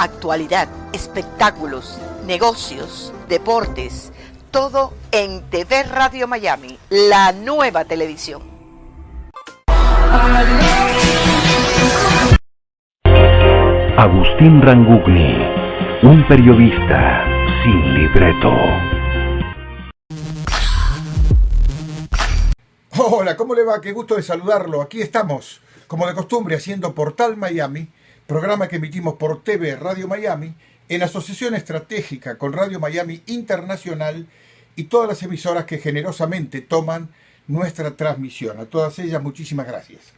Actualidad, espectáculos, negocios, deportes, todo en TV Radio Miami, la nueva televisión. Agustín Rangugni, un periodista sin libreto. Hola, ¿cómo le va? Qué gusto de saludarlo. Aquí estamos, como de costumbre, haciendo Portal Miami, programa que emitimos por TV Radio Miami, en asociación estratégica con Radio Miami Internacional y todas las emisoras que generosamente toman nuestra transmisión. A todas ellas, muchísimas gracias.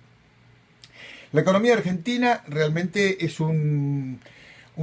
La economía argentina realmente es un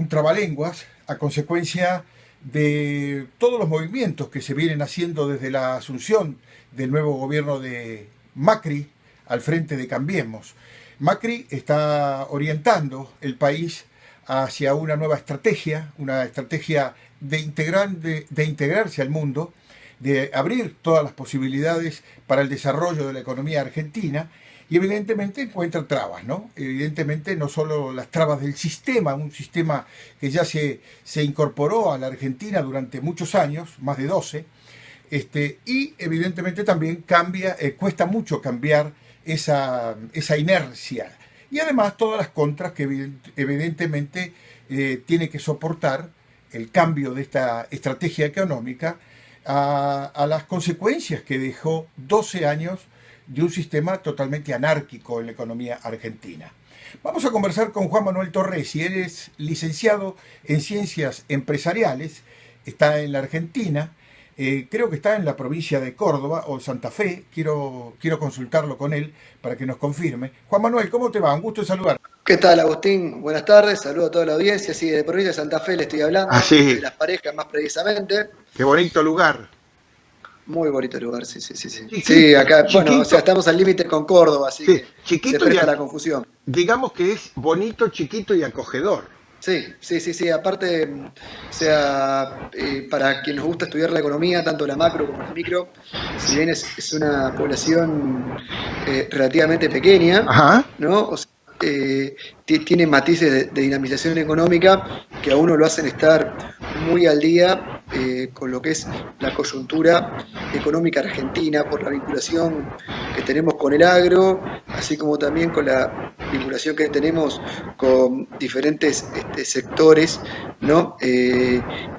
trabalenguas a consecuencia de todos los movimientos que se vienen haciendo desde la asunción del nuevo gobierno de Macri al frente de Cambiemos. Macri está orientando el país hacia una nueva estrategia, una estrategia de integrarse al mundo, de abrir todas las posibilidades para el desarrollo de la economía argentina, y evidentemente encuentra trabas, ¿no? Evidentemente no solo las trabas del sistema, un sistema que ya se incorporó a la Argentina durante muchos años, más de 12, y evidentemente también cuesta mucho cambiar esa inercia. Y además todas las contras que evidentemente tiene que soportar el cambio de esta estrategia económica a las consecuencias que dejó 12 años de un sistema totalmente anárquico en la economía argentina. Vamos a conversar con Juan Manuel Torresi. Él es licenciado en Ciencias Empresariales, está en la Argentina, creo que está en la provincia de Córdoba o Santa Fe. Quiero consultarlo con él para que nos confirme. Juan Manuel, ¿cómo te va? Un gusto de saludar. ¿Qué tal, Agustín? Buenas tardes, saludo a toda la audiencia. Sí, de provincia de Santa Fe le estoy hablando, de las parejas más precisamente. Qué bonito lugar. Muy bonito lugar, sí. Sí, acá, chiquito, bueno, o sea, estamos al límite con Córdoba, así que chiquito, se presta la confusión. Digamos que es bonito, chiquito y acogedor. Sí, aparte, o sea, para quien nos gusta estudiar la economía, tanto la macro como la micro, si bien es una población relativamente pequeña, ajá, ¿no? O sea, tiene matices de dinamización económica que a uno lo hacen estar muy al día con lo que es la coyuntura económica argentina, por la vinculación que tenemos con el agro, así como también con la vinculación que tenemos con diferentes sectores, ¿no?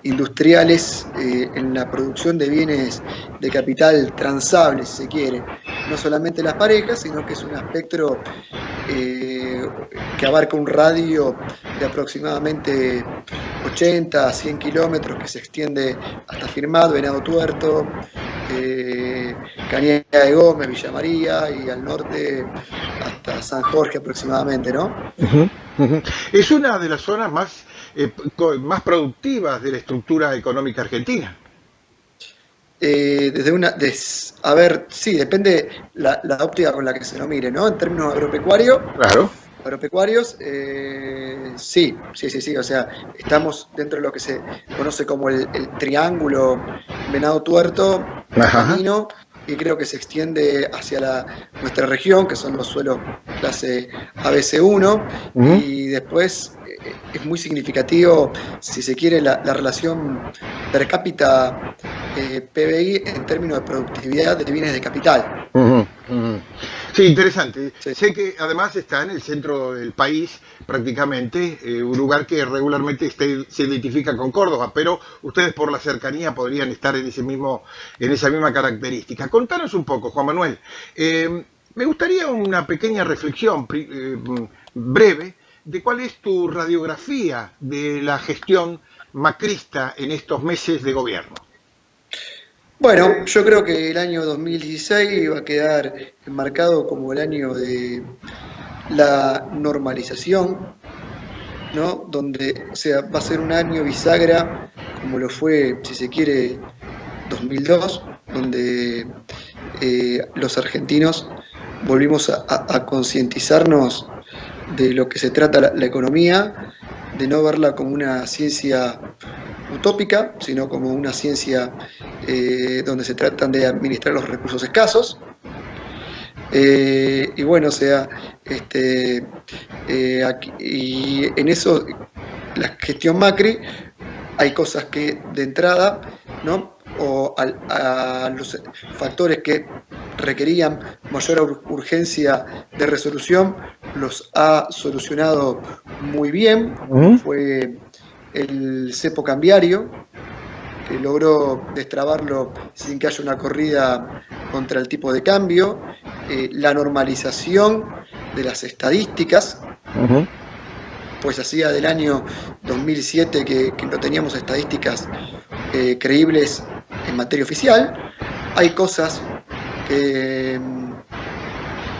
Industriales en la producción de bienes de capital transable, si se quiere. No solamente las parejas, sino que es un espectro que abarca un radio de aproximadamente 80 a 100 kilómetros que se extiende hasta Firmado, Venado Tuerto, Cañada de Gómez, Villa María y al norte hasta San Jorge aproximadamente, ¿no? Es una de las zonas más productivas de la estructura económica argentina. A ver, sí, depende la óptica con la que se lo mire, ¿no? En términos agropecuarios, claro. Agropecuarios, sí, o sea, estamos dentro de lo que se conoce como el triángulo Venado Tuerto, Camino, y creo que se extiende hacia nuestra región, que son los suelos clase ABC1, y después es muy significativo, si se quiere, la relación per cápita PBI en términos de productividad de bienes de capital. Sí, interesante. Sí. Sé que además está en el centro del país prácticamente, un lugar que regularmente se identifica con Córdoba, pero ustedes por la cercanía podrían estar en esa misma característica. Contanos un poco, Juan Manuel. Me gustaría una pequeña reflexión breve de cuál es tu radiografía de la gestión macrista en estos meses de gobierno. Bueno, yo creo que el año 2016 va a quedar enmarcado como el año de la normalización, ¿no? Donde, o sea, va a ser un año bisagra, como lo fue, si se quiere, 2002, donde los argentinos volvimos a concientizarnos de lo que se trata la economía, de no verla como una ciencia utópica, sino como una ciencia donde se tratan de administrar los recursos escasos. Y bueno, o sea, y en eso la gestión Macri, hay cosas que de entrada, ¿no? O a los factores que requerían mayor urgencia de resolución, los ha solucionado muy bien. Fue el cepo cambiario, que logró destrabarlo sin que haya una corrida contra el tipo de cambio, la normalización de las estadísticas, pues hacía del año 2007 que no teníamos estadísticas creíbles en materia oficial. Hay cosas que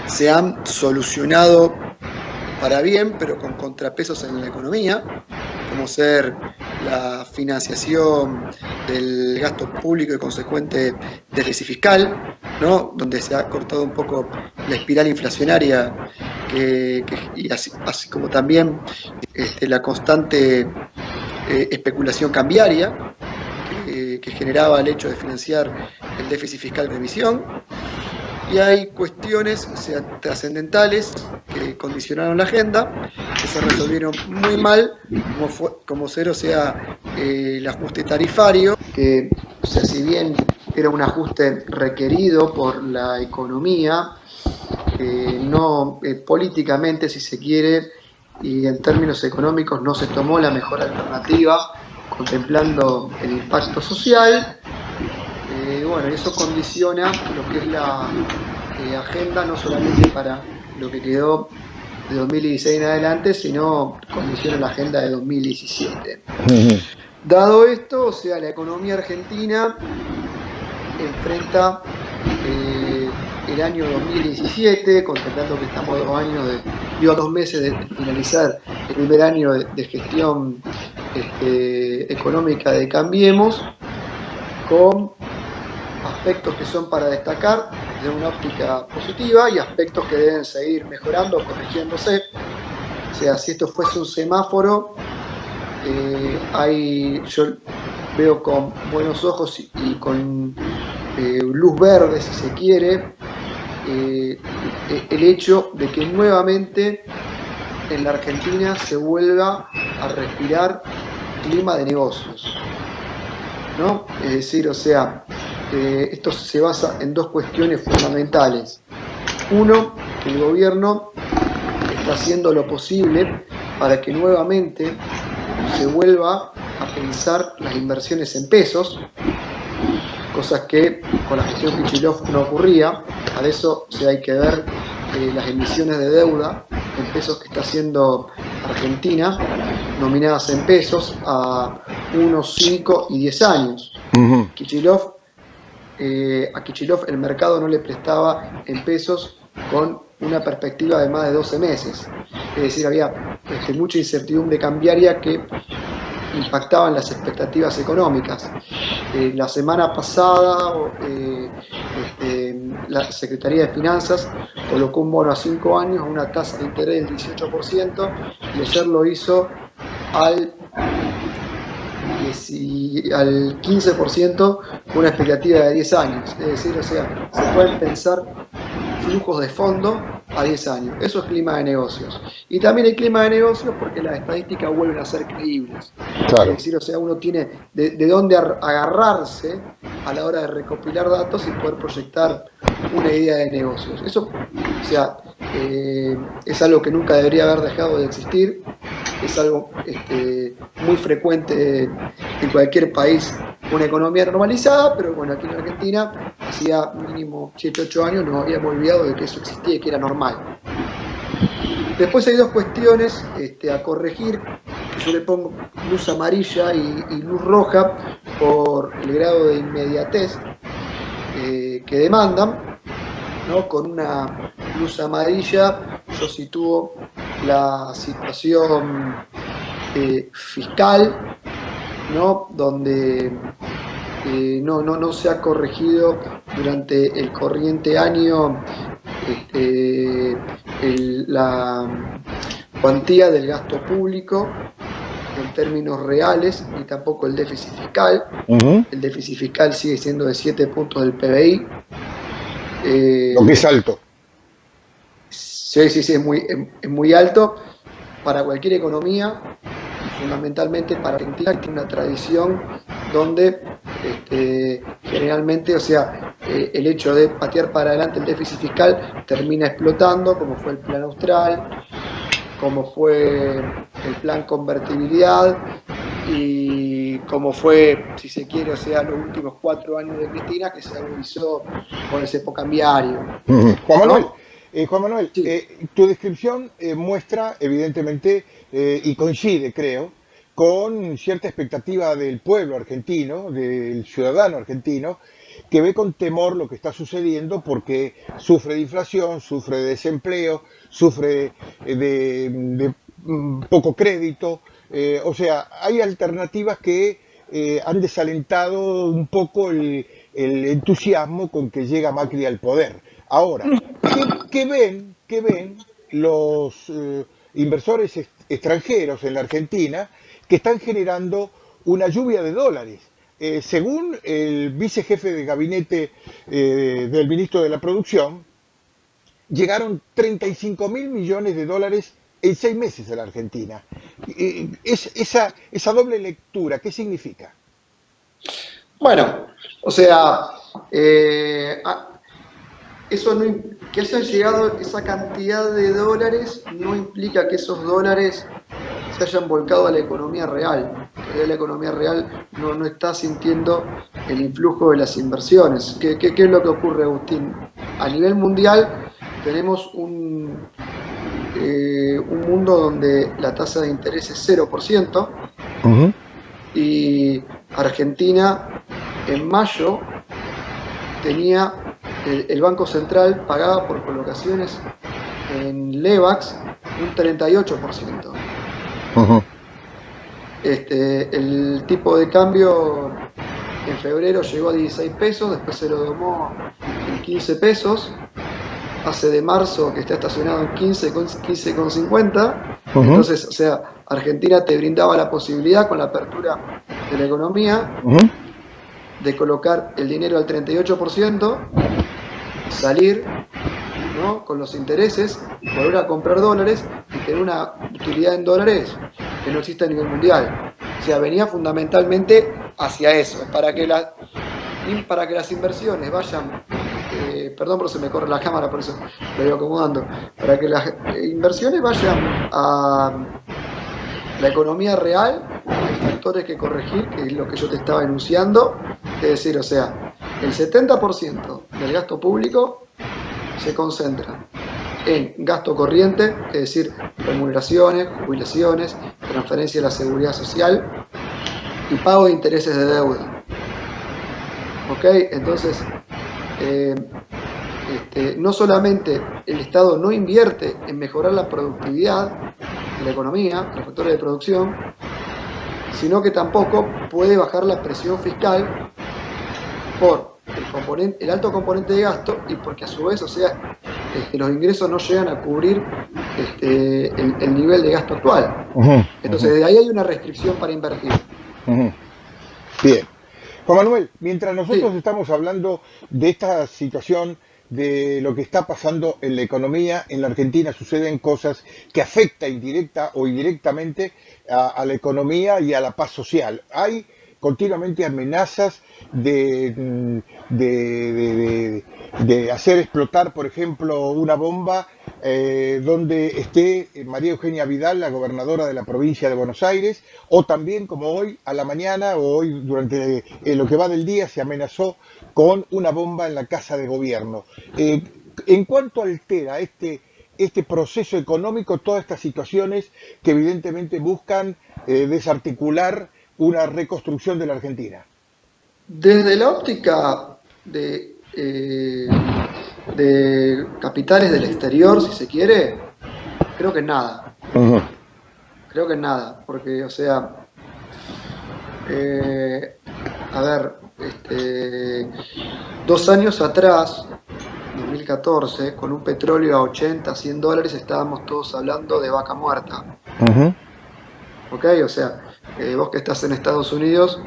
se han solucionado para bien, pero con contrapesos en la economía, como ser la financiación del gasto público y consecuente déficit fiscal, ¿no? Donde se ha cortado un poco la espiral inflacionaria y así como también la constante especulación cambiaria que generaba el hecho de financiar el déficit fiscal de emisión. Y hay cuestiones trascendentales que condicionaron la agenda, que se resolvieron muy mal, como ser, el ajuste tarifario, que, si bien era un ajuste requerido por la economía, no políticamente, si se quiere, y en términos económicos no se tomó la mejor alternativa, contemplando el impacto social. Bueno, eso condiciona lo que es la agenda, no solamente para lo que quedó de 2016 en adelante, sino condiciona la agenda de 2017. Dado esto, la economía argentina enfrenta el año 2017, contemplando que estamos a 2 meses de finalizar el primer año de gestión económica de Cambiemos, con aspectos que son para destacar de una óptica positiva y aspectos que deben seguir mejorando o corrigiéndose. Si esto fuese un semáforo, yo veo con buenos ojos y con luz verde, si se quiere, el hecho de que nuevamente en la Argentina se vuelva a respirar clima de negocios, ¿no? Es decir, esto se basa en 2 cuestiones fundamentales. Uno, que el gobierno está haciendo lo posible para que nuevamente se vuelva a pensar las inversiones en pesos, cosas que con la gestión Kicillof no ocurría. A eso hay que ver las emisiones de deuda en pesos que está haciendo Argentina, nominadas en pesos a 1, 5 y 10 años. Kicillof, a Kicillof el mercado no le prestaba en pesos con una perspectiva de más de 12 meses. Es decir, había mucha incertidumbre cambiaria que impactaba en las expectativas económicas. La semana pasada la Secretaría de Finanzas colocó un bono a 5 años a una tasa de interés del 18% y ayer lo hizo al 15% con una expectativa de 10 años. Es decir, se pueden pensar flujos de fondo a 10 años. Eso es clima de negocios. Y también hay clima de negocios porque las estadísticas vuelven a ser creíbles. Claro. Es decir, uno tiene de dónde agarrarse a la hora de recopilar datos y poder proyectar una idea de negocios. Eso, es algo que nunca debería haber dejado de existir. Es algo muy frecuente en cualquier país, una economía normalizada, pero bueno, aquí en Argentina hacía mínimo 7, 8 años nos habíamos olvidado de que eso existía y que era normal. Después hay 2 cuestiones a corregir, que yo le pongo luz amarilla y luz roja por el grado de inmediatez que demandan, ¿no? Con una luz amarilla yo sitúo la situación fiscal, ¿no? Donde no se ha corregido durante el corriente año la cuantía del gasto público en términos reales, ni tampoco el déficit fiscal. El déficit fiscal sigue siendo de 7 puntos del PBI. Lo que es alto. Sí, es muy alto para cualquier economía fundamentalmente para Argentina, que tiene una tradición donde generalmente, o sea, el hecho de patear para adelante el déficit fiscal termina explotando, como fue el Plan Austral, como fue el Plan Convertibilidad y como fue, si se quiere, o sea, los últimos 4 años de Cristina, que se agudizó con el cepo cambiario. Juan Manuel, ¿No? Sí. Tu descripción muestra evidentemente y coincide, creo, con cierta expectativa del pueblo argentino, del ciudadano argentino, que ve con temor lo que está sucediendo porque sufre de inflación, sufre de desempleo, sufre de poco crédito. O sea, hay alternativas que han desalentado un poco el entusiasmo con que llega Macri al poder. Ahora, ¿qué ven los inversores extranjeros en la Argentina que están generando una lluvia de dólares? Según el vicejefe de gabinete del ministro de la Producción, llegaron 35.000 millones de dólares en 6 meses a la Argentina. Esa doble lectura, ¿qué significa? Bueno, o sea, eso no, que hayan llegado esa cantidad de dólares no implica que esos dólares se hayan volcado a la economía real. La economía real no está sintiendo el influjo de las inversiones. ¿Qué es lo que ocurre, Agustín? A nivel mundial tenemos un mundo donde la tasa de interés es 0%, y Argentina en mayo tenía el Banco Central pagaba por colocaciones en Levax un 38%. El tipo de cambio en febrero llegó a 16 pesos, después se lo domó en 15 pesos, hace de marzo que está estacionado en 15,50. Entonces, o sea, Argentina te brindaba la posibilidad con la apertura de la economía de colocar el dinero al 38%, salir, ¿no?, con los intereses, volver a comprar dólares y tener una utilidad en dólares que no existe a nivel mundial. O sea, venía fundamentalmente hacia eso, para que las inversiones vayan, perdón pero se me corre la cámara, por eso lo voy acomodando, para que las inversiones vayan a la economía real, hay factores que corregir, que es lo que yo te estaba enunciando, es decir, o sea, el 70% del gasto público se concentra en gasto corriente, es decir, remuneraciones, jubilaciones, transferencia de la seguridad social y pago de intereses de deuda. ¿Ok? Entonces, no solamente el Estado no invierte en mejorar la productividad de la economía, los factores de producción, sino que tampoco puede bajar la presión fiscal por el alto componente de gasto y porque a su vez, o sea, los ingresos no llegan a cubrir el nivel de gasto actual. Entonces, de ahí hay una restricción para invertir. Bien. Juan Manuel, mientras nosotros estamos hablando de esta situación, de lo que está pasando en la economía, en la Argentina suceden cosas que afectan indirecta o indirectamente a la economía y a la paz social. Hay continuamente amenazas de hacer explotar, por ejemplo, una bomba donde esté María Eugenia Vidal, la gobernadora de la provincia de Buenos Aires, o también, como hoy a la mañana o hoy durante lo que va del día, se amenazó con una bomba en la Casa de Gobierno. ¿En cuánto altera este proceso económico, todas estas situaciones que evidentemente buscan desarticular una reconstrucción de la Argentina? Desde la óptica de capitales del exterior, si se quiere, creo que nada. Creo que nada, porque, o sea, a ver, 2 años atrás, 2014, con un petróleo a 80, 100 dólares, estábamos todos hablando de vaca muerta. ¿Ok? O sea, vos que estás en Estados Unidos,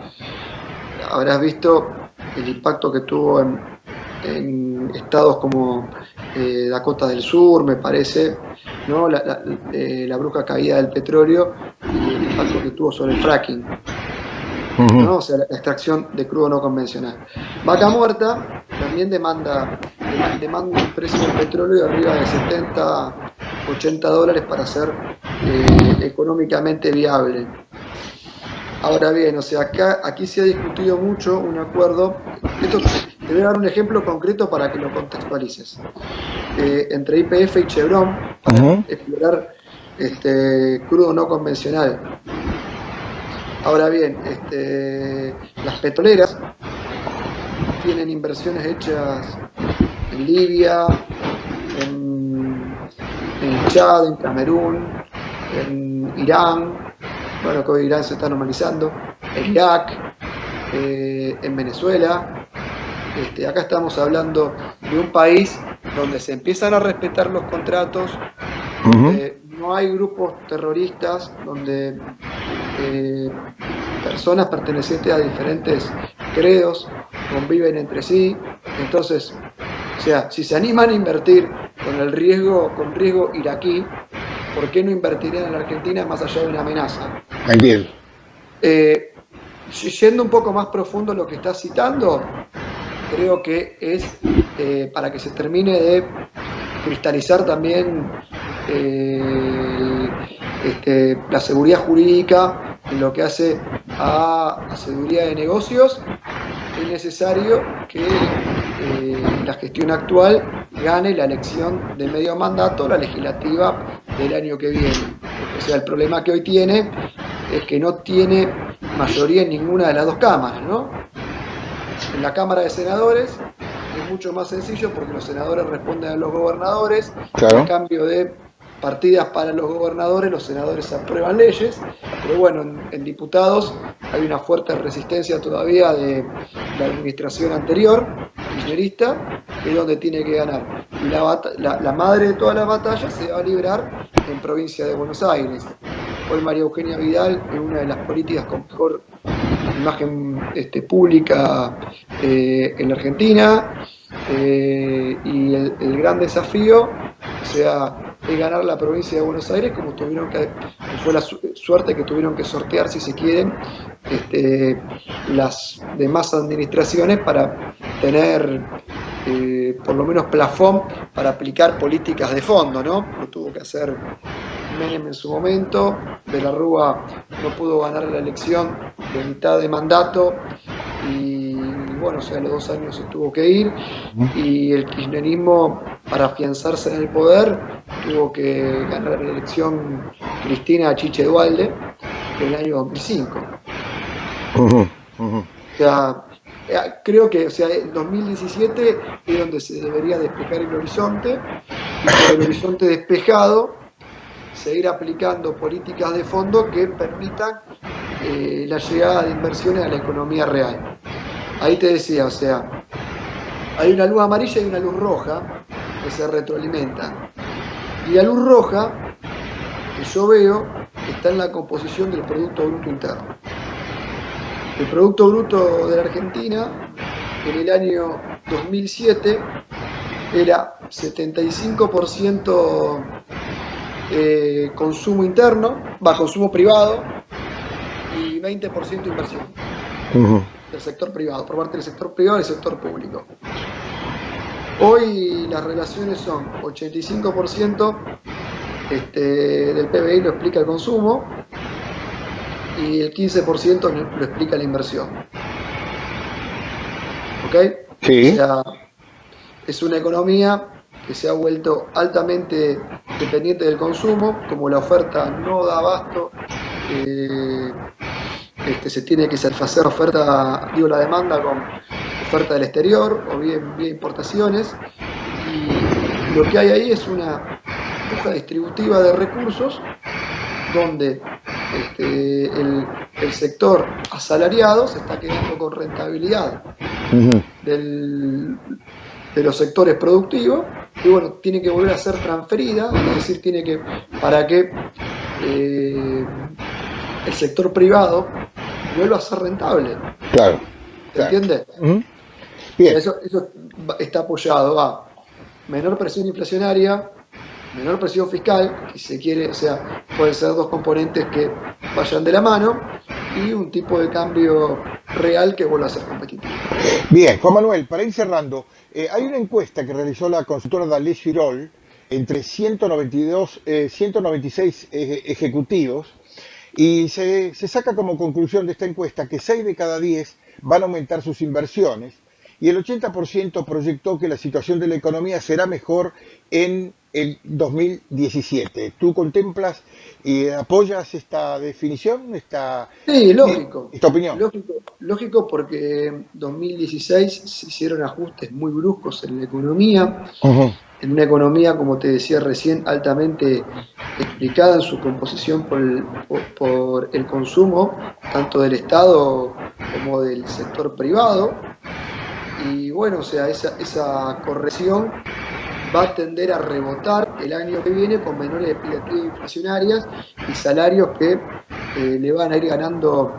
habrás visto el impacto que tuvo en estados como Dakota del Sur, me parece, ¿no? La brusca caída del petróleo y el impacto que tuvo sobre el fracking, ¿no? O sea, la extracción de crudo no convencional. Vaca Muerta también demanda un precio del petróleo de arriba de 70, 80 dólares para ser económicamente viable. Ahora bien, o sea, aquí se ha discutido mucho un acuerdo. Te voy a dar un ejemplo concreto para que lo contextualices. Entre YPF y Chevron para explorar crudo no convencional. Ahora bien, las petroleras tienen inversiones hechas en Libia, en Chad, en Camerún, en Irán, bueno, que hoy Irán se está normalizando, en Irak, en Venezuela. Acá estamos hablando de un país donde se empiezan a respetar los contratos, donde no hay grupos terroristas, donde personas pertenecientes a diferentes credos conviven entre sí. Entonces, o sea, si se animan a invertir con riesgo iraquí, ¿por qué no invertirían en la Argentina más allá de una amenaza? Entiendo. Yendo un poco más profundo lo que estás citando, creo que es para que se termine de cristalizar también la seguridad jurídica en lo que hace a seguridad de negocios. Es necesario que la gestión actual gane la elección de medio mandato, la legislativa del año que viene. O sea, el problema que hoy tiene es que no tiene mayoría en ninguna de las dos cámaras, ¿no? En la Cámara de Senadores es mucho más sencillo porque los senadores responden a los gobernadores. Claro. A cambio de partidas para los gobernadores, los senadores aprueban leyes, pero bueno, en diputados hay una fuerte resistencia todavía de la administración anterior, kirchnerista, que es donde tiene que ganar. Y la madre de todas las batallas se va a librar en provincia de Buenos Aires. Hoy María Eugenia Vidal es una de las políticas con mejor imagen pública en la Argentina, y el gran desafío, o sea, es ganar la provincia de Buenos Aires, como fue la suerte que tuvieron que sortear, si se quieren, las demás administraciones para tener por lo menos plafón para aplicar políticas de fondo, ¿no? Lo tuvo que hacer Menem en su momento. De la Rúa no pudo ganar la elección de mitad de mandato y bueno, o sea, a los 2 años se tuvo que ir, y el kirchnerismo, para afianzarse en el poder, tuvo que ganar la elección Cristina Chiche Dualde en el año 2005. O sea, creo que, o sea, en 2017 es donde se debería despejar el horizonte, y con el horizonte despejado seguir aplicando políticas de fondo que permitan la llegada de inversiones a la economía real. Ahí te decía, o sea, hay una luz amarilla y una luz roja que se retroalimentan. Y la luz roja, que yo veo, está en la composición del Producto Bruto Interno. El Producto Bruto de la Argentina en el año 2007 era 75% consumo interno, consumo privado, y 20% inversión del sector privado, por parte del sector privado y del sector público. Hoy las relaciones son 85% del PBI lo explica el consumo y el 15% lo explica la inversión. ¿Ok? Sí. O sea, es una economía que se ha vuelto altamente dependiente del consumo. Como la oferta no da abasto, se tiene que satisfacer la demanda con oferta del exterior o bien vía importaciones, y lo que hay ahí es una puja distributiva de recursos donde el sector asalariado se está quedando con rentabilidad de los sectores productivos, y bueno, tiene que volver a ser transferida, es decir, para que el sector privado vuelva a ser rentable. Claro. ¿Se entiende? Bien. Eso está apoyado a menor presión inflacionaria, menor presión fiscal, si se quiere, o sea, pueden ser dos componentes que vayan de la mano y un tipo de cambio real que vuelva a ser competitivo. Bien, Juan Manuel, para ir cerrando, hay una encuesta que realizó la consultora Dalés Firol entre 196 ejecutivos y se saca como conclusión de esta encuesta que 6 de cada 10 van a aumentar sus inversiones y el 80% proyectó que la situación de la economía será mejor en el 2017. ¿Tú contemplas y apoyas esta definición, esta lógico. Esta opinión? Lógico, porque en 2016 se hicieron ajustes muy bruscos en la economía, en una economía, como te decía recién, altamente explicada en su composición por el consumo, tanto del Estado como del sector privado. Y bueno, o sea, esa corrección va a tender a rebotar el año que viene con menores expectativas inflacionarias y salarios que le van a ir ganando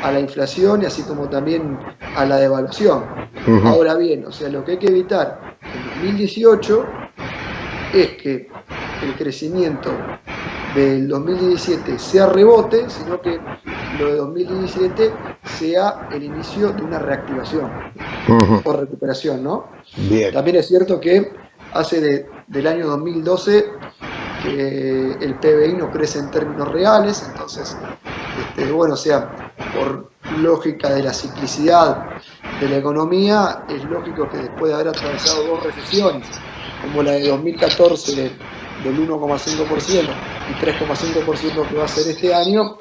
a la inflación y así como también a la devaluación. Ahora bien, o sea, lo que hay que evitar en 2018 es que el crecimiento del 2017 sea rebote, sino que lo de 2017 sea el inicio de una reactivación o recuperación, ¿no? Bien. También es cierto que hace del año 2012 que el PBI no crece en términos reales, entonces, bueno, o sea, por lógica de la ciclicidad de la economía, es lógico que después de haber atravesado 2 recesiones, como la de 2014 del 1,5% y 3,5% que va a ser este año,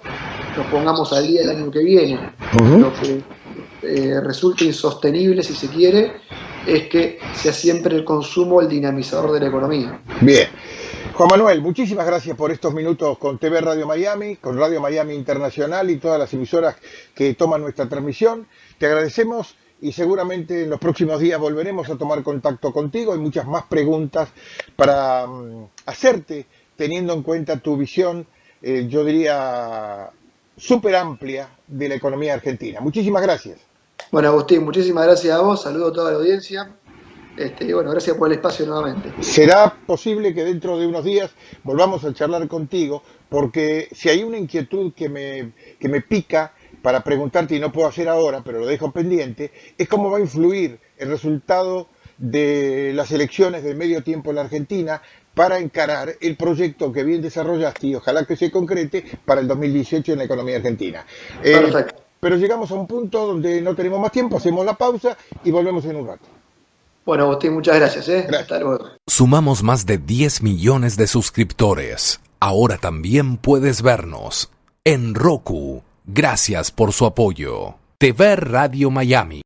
nos pongamos al día el año que viene. Lo que resulta insostenible, si se quiere, es que sea siempre el consumo el dinamizador de la economía. Bien. Juan Manuel, muchísimas gracias por estos minutos con TV Radio Miami, con Radio Miami Internacional y todas las emisoras que toman nuestra transmisión. Te agradecemos y seguramente en los próximos días volveremos a tomar contacto contigo. Hay muchas más preguntas para hacerte, teniendo en cuenta tu visión, yo diría, súper amplia de la economía argentina. Muchísimas gracias. Bueno, Agustín, muchísimas gracias a vos, saludo a toda la audiencia. Y bueno, gracias por el espacio nuevamente. Será posible que dentro de unos días volvamos a charlar contigo, porque si hay una inquietud que me pica para preguntarte, y no puedo hacer ahora, pero lo dejo pendiente, es cómo va a influir el resultado de las elecciones de medio tiempo en la Argentina para encarar el proyecto que bien desarrollaste y ojalá que se concrete para el 2018 en la economía argentina. Perfecto. Pero llegamos a un punto donde no tenemos más tiempo, hacemos la pausa y volvemos en un rato. Bueno, Agustín, muchas gracias. Gracias. Hasta luego. Sumamos más de 10 millones de suscriptores. Ahora también puedes vernos en Roku. Gracias por su apoyo. TV Radio Miami.